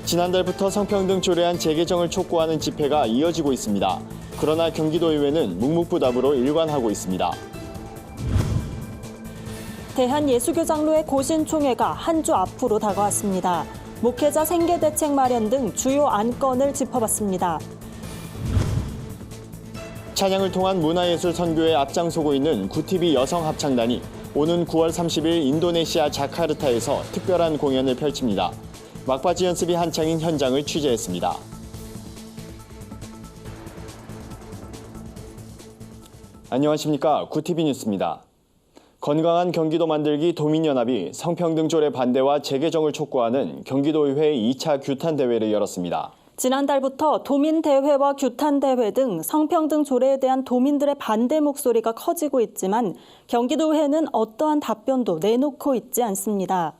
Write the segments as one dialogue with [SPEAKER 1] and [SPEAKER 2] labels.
[SPEAKER 1] 지난달부터 성평등 조례안 재개정을 촉구하는 집회가 이어지고 있습니다. 그러나 경기도의회는 묵묵부답으로 일관하고 있습니다.
[SPEAKER 2] 대한예수교장로회 고신총회가 한 주 앞으로 다가왔습니다. 목회자 생계대책 마련 등 주요 안건을 짚어봤습니다.
[SPEAKER 1] 찬양을 통한 문화예술 선교에 앞장서고 있는 구티비 여성합창단이 오는 9월 30일 인도네시아 자카르타에서 특별한 공연을 펼칩니다. 막바지 연습이 한창인 현장을 취재했습니다. 안녕하십니까. 구티비 뉴스입니다. 건강한 경기도 만들기 도민연합이 성평등 조례 반대와 재개정을 촉구하는 경기도의회 2차 규탄대회를 열었습니다.
[SPEAKER 2] 지난달부터 도민대회와 규탄대회 등 성평등 조례에 대한 도민들의 반대 목소리가 커지고 있지만 경기도의회는 어떠한 답변도 내놓고 있지 않습니다.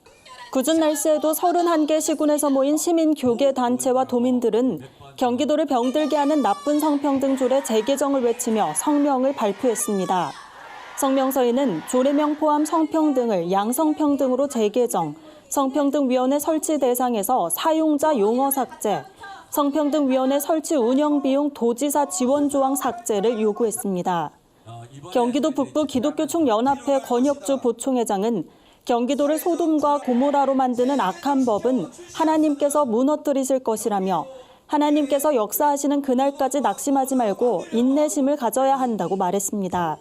[SPEAKER 2] 궂은 날씨에도 31개 시군에서 모인 시민교계 단체와 도민들은 경기도를 병들게 하는 나쁜 성평등 조례 재개정을 외치며 성명을 발표했습니다. 성명서에는 조례명 포함 성평등을 양성평등으로 재개정, 성평등위원회 설치 대상에서 사용자 용어 삭제, 성평등위원회 설치 운영 비용 도지사 지원 조항 삭제를 요구했습니다. 경기도 북부 기독교총연합회 권혁주 부총회장은 경기도를 소돔과 고모라로 만드는 악한 법은 하나님께서 무너뜨리실 것이라며 하나님께서 역사하시는 그날까지 낙심하지 말고 인내심을 가져야 한다고 말했습니다.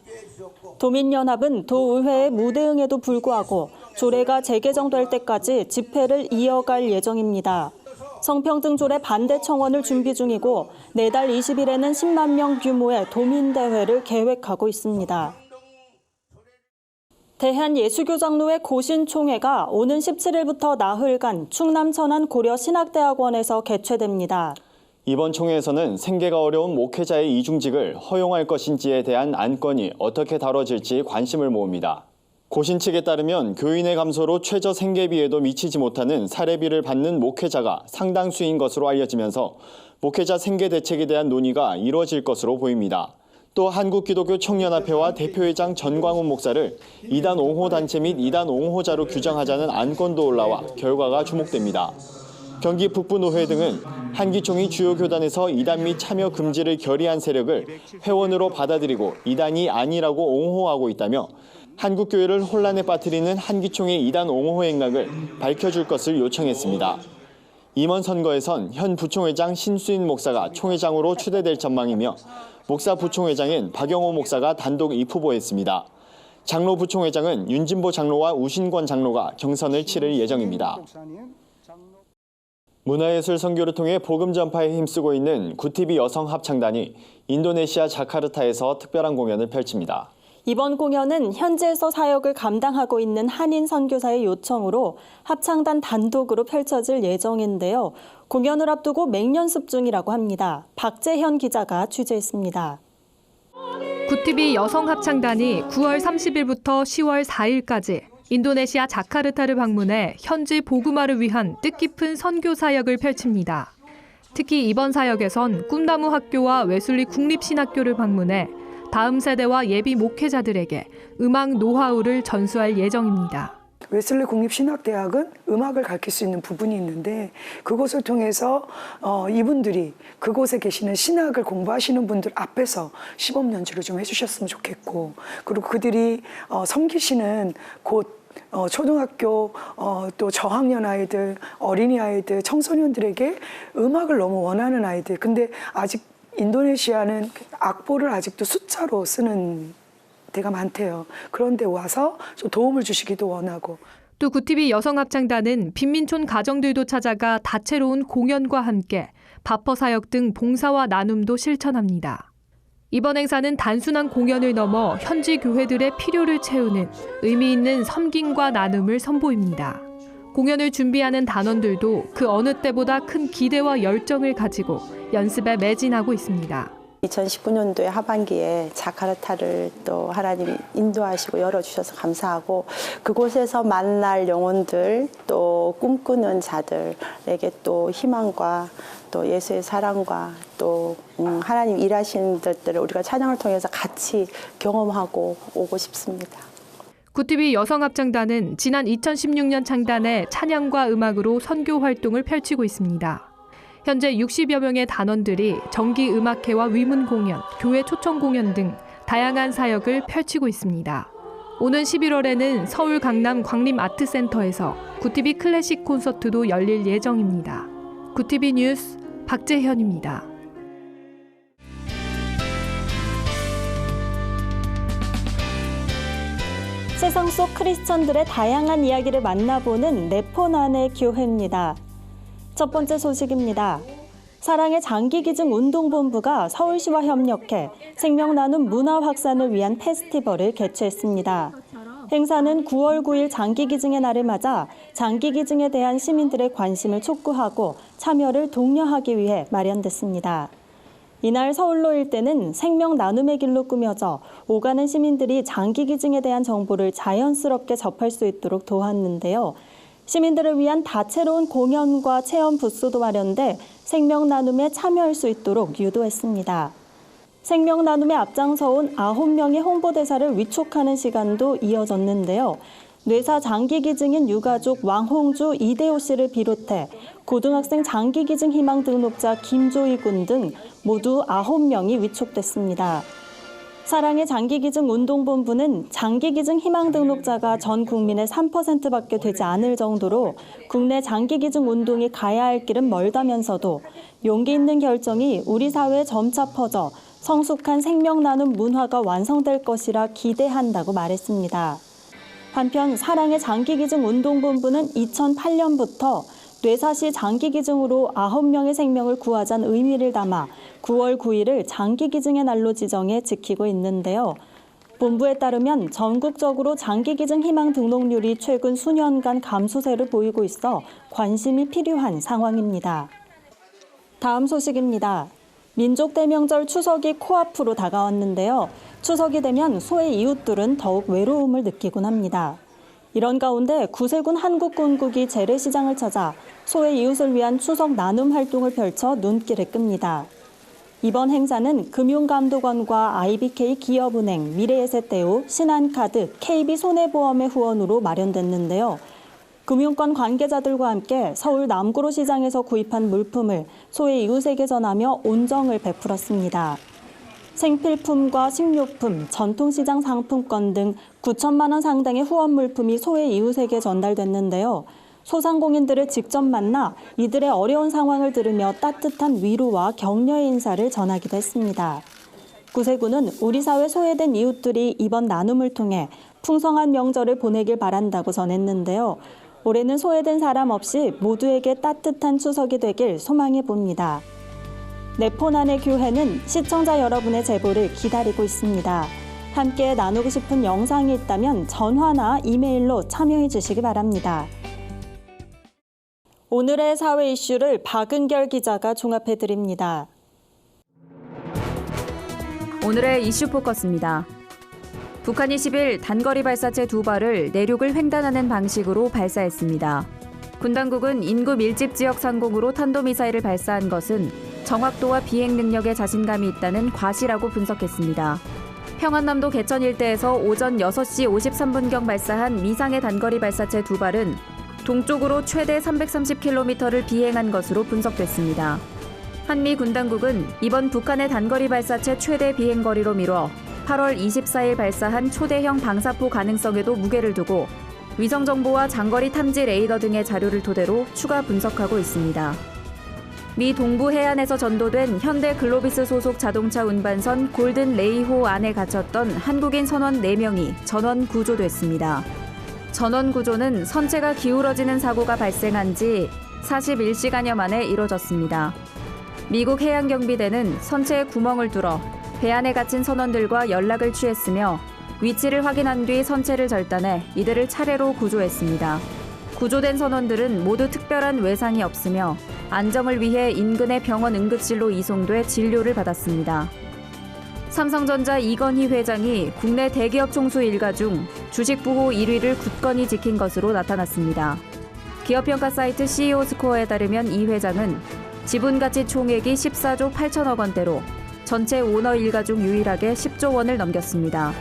[SPEAKER 2] 도민연합은 도의회의 무대응에도 불구하고 조례가 재개정될 때까지 집회를 이어갈 예정입니다. 성평등 조례 반대 청원을 준비 중이고 내달 20일에는 10만 명 규모의 도민대회를 계획하고 있습니다. 대한예수교장로회 고신총회가 오는 17일부터 나흘간 충남 천안 고려신학대학원에서 개최됩니다.
[SPEAKER 1] 이번 총회에서는 생계가 어려운 목회자의 이중직을 허용할 것인지에 대한 안건이 어떻게 다뤄질지 관심을 모읍니다. 고신 측에 따르면 교인의 감소로 최저 생계비에도 미치지 못하는 사례비를 받는 목회자가 상당수인 것으로 알려지면서 목회자 생계 대책에 대한 논의가 이루어질 것으로 보입니다. 또 한국기독교총연합회와 대표회장 전광훈 목사를 이단 옹호 단체 및 이단 옹호자로 규정하자는 안건도 올라와 결과가 주목됩니다. 경기 북부노회 등은 한기총이 주요 교단에서 이단 및 참여 금지를 결의한 세력을 회원으로 받아들이고 이단이 아니라고 옹호하고 있다며 한국교회를 혼란에 빠뜨리는 한기총의 이단 옹호 행각을 밝혀줄 것을 요청했습니다. 임원 선거에선 현 부총회장 신수인 목사가 총회장으로 추대될 전망이며 목사 부총회장엔 박영호 목사가 단독 입후보했습니다. 장로 부총회장은 윤진보 장로와 우신권 장로가 경선을 치를 예정입니다. 문화예술 선교를 통해 복음 전파에 힘쓰고 있는 구티비 여성합창단이 인도네시아 자카르타에서 특별한 공연을 펼칩니다.
[SPEAKER 2] 이번 공연은 현지에서 사역을 감당하고 있는 한인 선교사의 요청으로 합창단 단독으로 펼쳐질 예정인데요. 공연을 앞두고 맹연습 중이라고 합니다. 박재현 기자가 취재했습니다.
[SPEAKER 3] 구티비 여성합창단이 9월 30일부터 10월 4일까지 인도네시아 자카르타를 방문해 현지 복음화를 위한 뜻깊은 선교 사역을 펼칩니다. 특히 이번 사역에선 꿈나무 학교와 웨슬리 국립신학교를 방문해 다음 세대와 예비 목회자들에게 음악 노하우를 전수할 예정입니다.
[SPEAKER 4] 웨슬리 국립신학대학은 음악을 가르칠 수 있는 부분이 있는데 그곳을 통해서 이분들이 그곳에 계시는 신학을 공부하시는 분들 앞에서 시범 연주를 좀 해주셨으면 좋겠고, 그리고 그들이 섬기시는 곳 초등학교 또 저학년 아이들, 어린이 아이들, 청소년들에게 음악을 너무 원하는 아이들, 근데 아직 인도네시아는 악보를 아직도 숫자로 쓰는 데가 많대요. 그런데 와서 좀 도움을 주시기도 원하고.
[SPEAKER 3] 또 구티비 여성합창단은 빈민촌 가정들도 찾아가 다채로운 공연과 함께 바퍼 사역 등 봉사와 나눔도 실천합니다. 이번 행사는 단순한 공연을 넘어 현지 교회들의 필요를 채우는 의미 있는 섬김과 나눔을 선보입니다. 공연을 준비하는 단원들도 그 어느 때보다 큰 기대와 열정을 가지고 연습에 매진하고 있습니다.
[SPEAKER 5] 2019년도에 하반기에 자카르타를 또 하나님이 인도하시고 열어주셔서 감사하고, 그곳에서 만날 영혼들, 또 꿈꾸는 자들에게 또 희망과 또 예수의 사랑과 또 하나님 일하시는 것들을 우리가 찬양을 통해서 같이 경험하고 오고 싶습니다.
[SPEAKER 3] 구티비 여성합창단은 지난 2016년 창단해 찬양과 음악으로 선교 활동을 펼치고 있습니다. 현재 60여 명의 단원들이 정기 음악회와 위문 공연, 교회 초청 공연 등 다양한 사역을 펼치고 있습니다. 오는 11월에는 서울 강남 광림아트센터에서 구티비 클래식 콘서트도 열릴 예정입니다. 구티비 뉴스 박재현입니다.
[SPEAKER 2] 세상 속 크리스천들의 다양한 이야기를 만나보는 네포난의 교회입니다. 첫 번째 소식입니다. 사랑의 장기기증 운동본부가 서울시와 협력해 생명나눔 문화 확산을 위한 페스티벌을 개최했습니다. 행사는 9월 9일 장기기증의 날을 맞아 장기기증에 대한 시민들의 관심을 촉구하고 참여를 독려하기 위해 마련됐습니다. 이날 서울로 일대는 생명 나눔의 길로 꾸며져 오가는 시민들이 장기기증에 대한 정보를 자연스럽게 접할 수 있도록 도왔는데요. 시민들을 위한 다채로운 공연과 체험 부스도 마련돼 생명 나눔에 참여할 수 있도록 유도했습니다. 생명 나눔에 앞장서온 9명의 홍보대사를 위촉하는 시간도 이어졌는데요. 뇌사 장기기증인 유가족 왕홍주 이대호 씨를 비롯해 고등학생 장기기증 희망 등록자 김조희 군 등 모두 9명이 위촉됐습니다. 사랑의 장기기증 운동본부는 장기기증 희망 등록자가 전 국민의 3%밖에 되지 않을 정도로 국내 장기기증 운동이 가야 할 길은 멀다면서도 용기 있는 결정이 우리 사회에 점차 퍼져 성숙한 생명 나눔 문화가 완성될 것이라 기대한다고 말했습니다. 한편 사랑의 장기기증 운동본부는 2008년부터 뇌사시 장기기증으로 9명의 생명을 구하자는 의미를 담아 9월 9일을 장기기증의 날로 지정해 지키고 있는데요. 본부에 따르면 전국적으로 장기기증 희망 등록률이 최근 수년간 감소세를 보이고 있어 관심이 필요한 상황입니다. 다음 소식입니다. 민족대명절 추석이 코앞으로 다가왔는데요. 추석이 되면 소의 이웃들은 더욱 외로움을 느끼곤 합니다. 이런 가운데 구세군 한국군국이 재래시장을 찾아 소의 이웃을 위한 추석 나눔 활동을 펼쳐 눈길을 끕니다. 이번 행사는 금융감독원과 IBK 기업은행, 미래에셋대우, 신한카드, KB손해보험의 후원으로 마련됐는데요. 금융권 관계자들과 함께 서울 남구로 시장에서 구입한 물품을 소의 이웃에게 전하며 온정을 베풀었습니다. 생필품과 식료품, 전통시장 상품권 등 9천만 원 상당의 후원 물품이 소의 이웃에게 전달됐는데요. 소상공인들을 직접 만나 이들의 어려운 상황을 들으며 따뜻한 위로와 격려의 인사를 전하기도 했습니다. 구세군은 우리 사회 소외된 이웃들이 이번 나눔을 통해 풍성한 명절을 보내길 바란다고 전했는데요. 올해는 소외된 사람 없이 모두에게 따뜻한 추석이 되길 소망해 봅니다. 네포난의 교회는 시청자 여러분의 제보를 기다리고 있습니다. 함께 나누고 싶은 영상이 있다면 전화나 이메일로 참여해 주시기 바랍니다. 오늘의 사회 이슈를 박은결 기자가 종합해 드립니다.
[SPEAKER 6] 오늘의 이슈 포커스입니다. 북한이 10일 단거리 발사체 2발을 내륙을 횡단하는 방식으로 발사했습니다. 군 당국은 인구 밀집 지역 상공으로 탄도미사일을 발사한 것은 정확도와 비행 능력에 자신감이 있다는 과시라고 분석했습니다. 평안남도 개천 일대에서 오전 6시 53분경 발사한 미상의 단거리 발사체 2발은 동쪽으로 최대 330km를 비행한 것으로 분석됐습니다. 한미 군 당국은 이번 북한의 단거리 발사체 최대 비행거리로 미뤄 8월 24일 발사한 초대형 방사포 가능성에도 무게를 두고 위성정보와 장거리 탐지 레이더 등의 자료를 토대로 추가 분석하고 있습니다. 미 동부 해안에서 전도된 현대 글로비스 소속 자동차 운반선 골든 레이호 안에 갇혔던 한국인 선원 4명이 전원 구조됐습니다. 전원 구조는 선체가 기울어지는 사고가 발생한 지 41시간여 만에 이뤄졌습니다. 미국 해양경비대는 선체에 구멍을 뚫어 배 안에 갇힌 선원들과 연락을 취했으며 위치를 확인한 뒤 선체를 절단해 이들을 차례로 구조했습니다. 구조된 선원들은 모두 특별한 외상이 없으며 안정을 위해 인근의 병원 응급실로 이송돼 진료를 받았습니다. 삼성전자 이건희 회장이 국내 대기업 총수 일가 중 주식 부호 1위를 굳건히 지킨 것으로 나타났습니다. 기업평가 사이트 CEO 스코어에 따르면 이 회장은 지분가치 총액이 14조 8천억 원대로 전체 오너 일가 중 유일하게 10조 원을 넘겼습니다.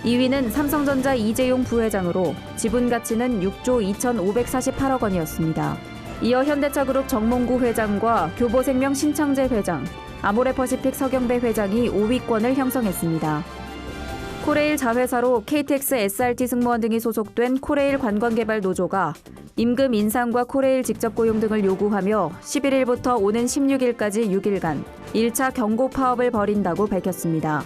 [SPEAKER 6] 2위는 삼성전자 이재용 부회장으로 지분 가치는 6조 2,548억 원이었습니다. 이어 현대차그룹 정몽구 회장과 교보생명 신창재 회장, 아모레퍼시픽 서경배 회장이 5위권을 형성했습니다. 코레일 자회사로 KTX, SRT 승무원 등이 소속된 코레일 관광개발 노조가 임금 인상과 코레일 직접 고용 등을 요구하며 11일부터 오는 16일까지 6일간 1차 경고 파업을 벌인다고 밝혔습니다.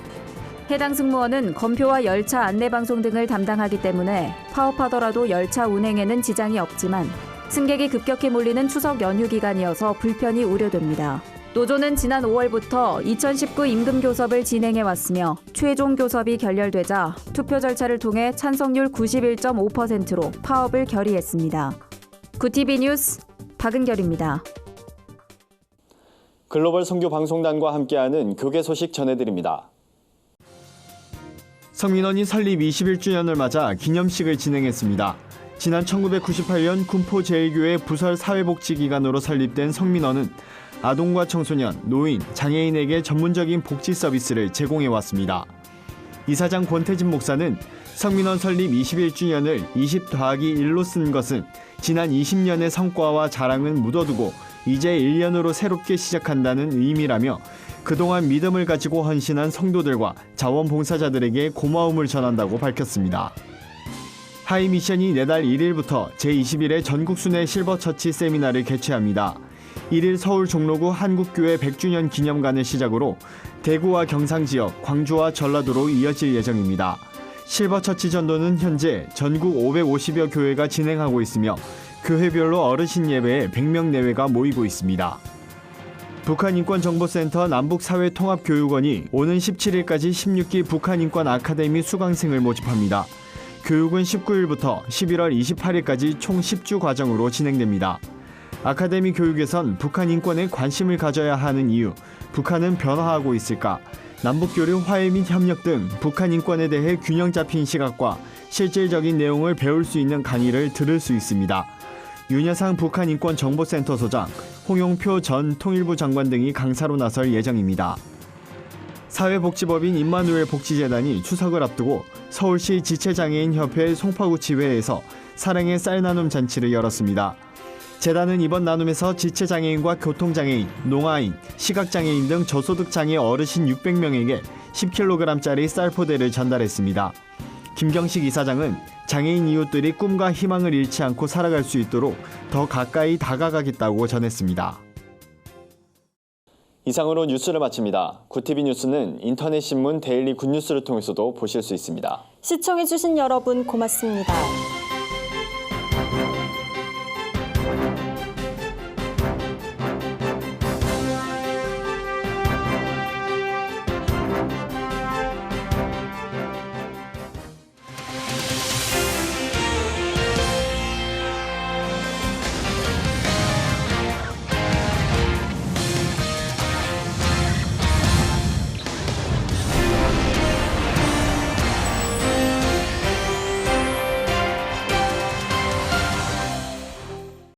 [SPEAKER 6] 해당 승무원은 검표와 열차 안내방송 등을 담당하기 때문에 파업하더라도 열차 운행에는 지장이 없지만 승객이 급격히 몰리는 추석 연휴 기간이어서 불편이 우려됩니다. 노조는 지난 5월부터 2019 임금 교섭을 진행해 왔으며 최종 교섭이 결렬되자 투표 절차를 통해 찬성률 91.5%로 파업을 결의했습니다. 구TV 뉴스 박은결입니다.
[SPEAKER 1] 글로벌 선교 방송단과 함께하는 교계 소식 전해드립니다. 성민원이 설립 21주년을 맞아 기념식을 진행했습니다. 지난 1998년 군포제일교회 부설 사회복지기관으로 설립된 성민원은 아동과 청소년, 노인, 장애인에게 전문적인 복지 서비스를 제공해왔습니다. 이사장 권태진 목사는 성민원 설립 21주년을 20+1로 쓴 것은 지난 20년의 성과와 자랑은 묻어두고 이제 1년으로 새롭게 시작한다는 의미라며 그동안 믿음을 가지고 헌신한 성도들과 자원봉사자들에게 고마움을 전한다고 밝혔습니다. 하이미션이 내달 1일부터 제21회 전국순회 실버처치 세미나를 개최합니다. 1일 서울 종로구 한국교회 100주년 기념관을 시작으로 대구와 경상 지역, 광주와 전라도로 이어질 예정입니다. 실버처치 전도는 현재 전국 550여 교회가 진행하고 있으며 교회별로 어르신 예배에 100명 내외가 모이고 있습니다. 북한인권정보센터 남북사회통합교육원이 오는 17일까지 16기 북한인권 아카데미 수강생을 모집합니다. 교육은 19일부터 11월 28일까지 총 10주 과정으로 진행됩니다. 아카데미 교육에선 북한 인권에 관심을 가져야 하는 이유, 북한은 변화하고 있을까, 남북교류 화해 및 협력 등 북한 인권에 대해 균형 잡힌 시각과 실질적인 내용을 배울 수 있는 강의를 들을 수 있습니다. 윤여상 북한인권정보센터 소장, 홍용표 전 통일부 장관 등이 강사로 나설 예정입니다. 사회복지법인 임마누엘 복지재단이 추석을 앞두고 서울시 지체장애인협회 송파구치회에서 사랑의 쌀 나눔 잔치를 열었습니다. 재단은 이번 나눔에서 지체장애인과 교통장애인, 농아인, 시각장애인 등 저소득장애 어르신 600명에게 10kg짜리 쌀포대를 전달했습니다. 김경식 이사장은 장애인 이웃들이 꿈과 희망을 잃지 않고 살아갈 수 있도록 더 가까이 다가가겠다고 전했습니다. 이상으로 뉴스를 마칩니다. 구TV 뉴스는 인터넷 신문 데일리 굿뉴스를 통해서도 보실 수 있습니다.
[SPEAKER 2] 시청해주신 여러분 고맙습니다.